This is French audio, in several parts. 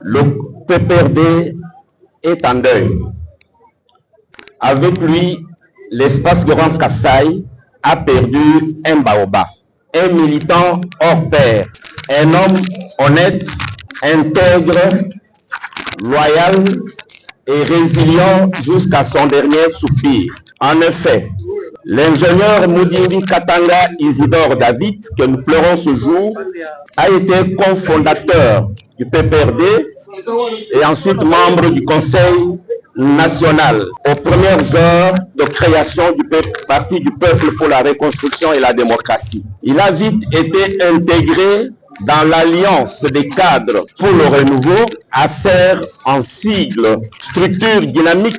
Le PPRD est en deuil. Avec lui, l'espace Grand Kassai a perdu un baobab, un militant hors pair, un homme honnête, intègre, loyal et résilient jusqu'à son dernier soupir. En effet, l'ingénieur Mudimbi Katanga Isidore David, que nous pleurons ce jour, a été cofondateur du PPRD et ensuite membre du Conseil national aux premières heures de création du Parti du peuple pour la reconstruction et la démocratie. Il a vite été intégré dans l'Alliance des cadres pour le renouveau, ACER en sigle, structure dynamique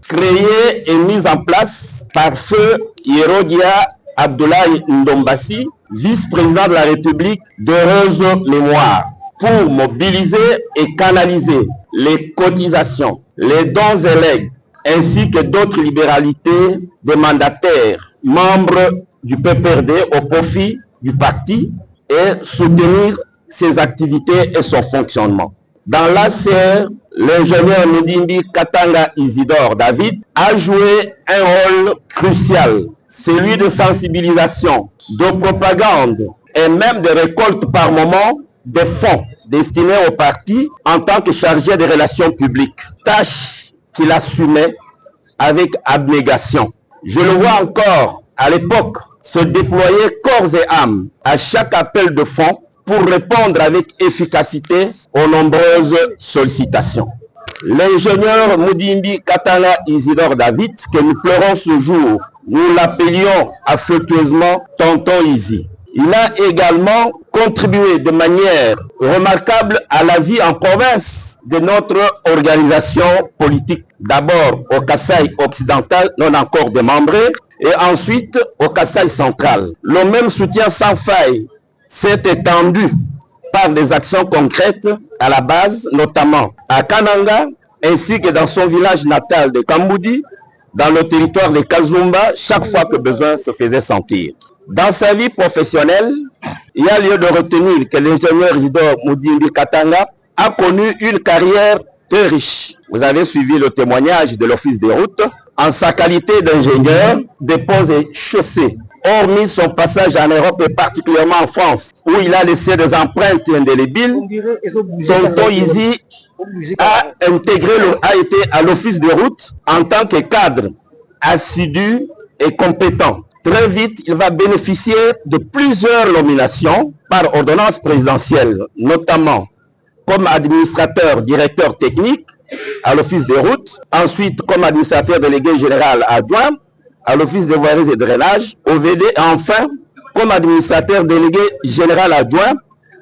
créée et mise en place par feu Yerodia Abdoulaye Ndombassi, vice-président de la République d'heureuse mémoire, pour mobiliser et canaliser les cotisations, les dons et legs, ainsi que d'autres libéralités des mandataires, membres du PPRD au profit du parti et soutenir ses activités et son fonctionnement. Dans l'ACR, l'ingénieur Mudimbi Katanga Isidore David a joué un rôle crucial, celui de sensibilisation, de propagande et même de récolte par moment des fonds destinés au parti en tant que chargé des relations publiques, tâche qu'il assumait avec abnégation. Je le vois encore à l'époque se déployer corps et âme à chaque appel de fonds pour répondre avec efficacité aux nombreuses sollicitations. L'ingénieur Mudimbi Katanga Isidore David, que nous pleurons ce jour, nous l'appelions affectueusement Tonton Isi. Il a également contribué de manière remarquable à la vie en province de notre organisation politique. D'abord au Kassai occidental, non encore démembré, et ensuite au Kassai central. Le même soutien sans faille s'est étendu par des actions concrètes à la base, notamment à Kananga, ainsi que dans son village natal de Kamboudi, dans le territoire de Kazumba, chaque fois que besoin se faisait sentir. Dans sa vie professionnelle, il y a lieu de retenir que l'ingénieur Isidore Mudimbi Katanga a connu une carrière très riche. Vous avez suivi le témoignage de l'Office des routes. En sa qualité d'ingénieur des ponts et chaussées, hormis son passage en Europe et particulièrement en France, où il a laissé des empreintes indélébiles, Tonton Isi a été à l'Office des routes en tant que cadre assidu et compétent. Très vite, il va bénéficier de plusieurs nominations par ordonnance présidentielle, notamment comme administrateur, directeur technique à l'Office des routes, ensuite comme administrateur délégué général adjoint à l'Office des voiries et drainage, OVD, et enfin comme administrateur délégué général adjoint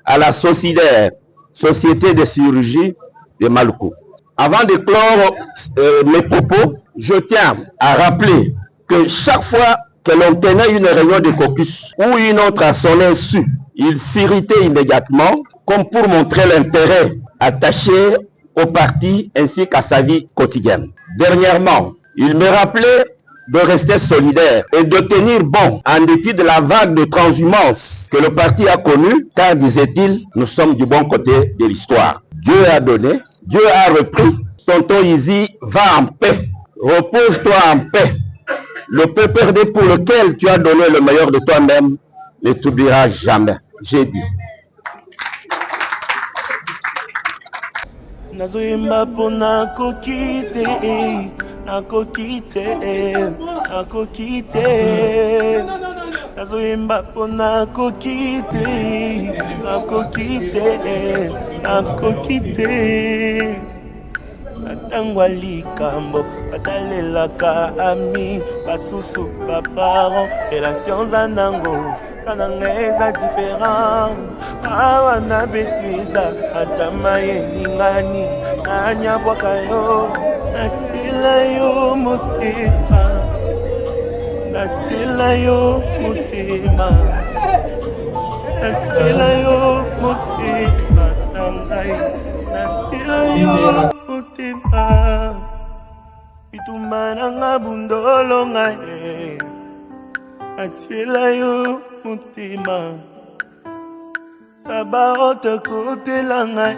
à la SOCIDER, Société de chirurgie de Maluku. Avant de clore mes propos, je tiens à rappeler que chaque fois que l'on tenait une réunion de caucus ou une autre à son insu, il s'irritait immédiatement comme pour montrer l'intérêt attaché au parti ainsi qu'à sa vie quotidienne. Dernièrement, il me rappelait de rester solidaire et de tenir bon en dépit de la vague de transhumance que le parti a connue, car, disait-il, nous sommes du bon côté de l'histoire. Dieu a donné, Dieu a repris, Tonton Isi va en paix, repose-toi en paix. Le PPRD pour lequel tu as donné le meilleur de toi-même ne t'oubliera jamais. J'ai dit. Nazoyemba pona kokite, nakokite, nakokite. Nazoyemba pona kokite, nakokite, nakokite. Natangwa likambo, batalelaka ami, basusu baparents, relations anango. Kananga eza différent. Awa na betwisa atama yeningani anya bwakayo natila yo mutima, natila yo mutima, natila yo mutima nangai, natila yo mutima. Itumba nanga bundolo ngai, natila yo mutima. Sabarote kote la ngai.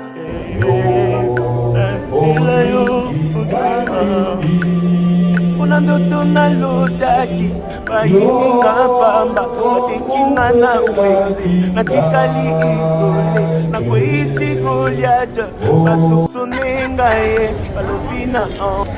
na ndoto nalotaki bayininga pamba batekinga na wenze natikali isole nakweyisi Goliath basupsone ngaye balobi na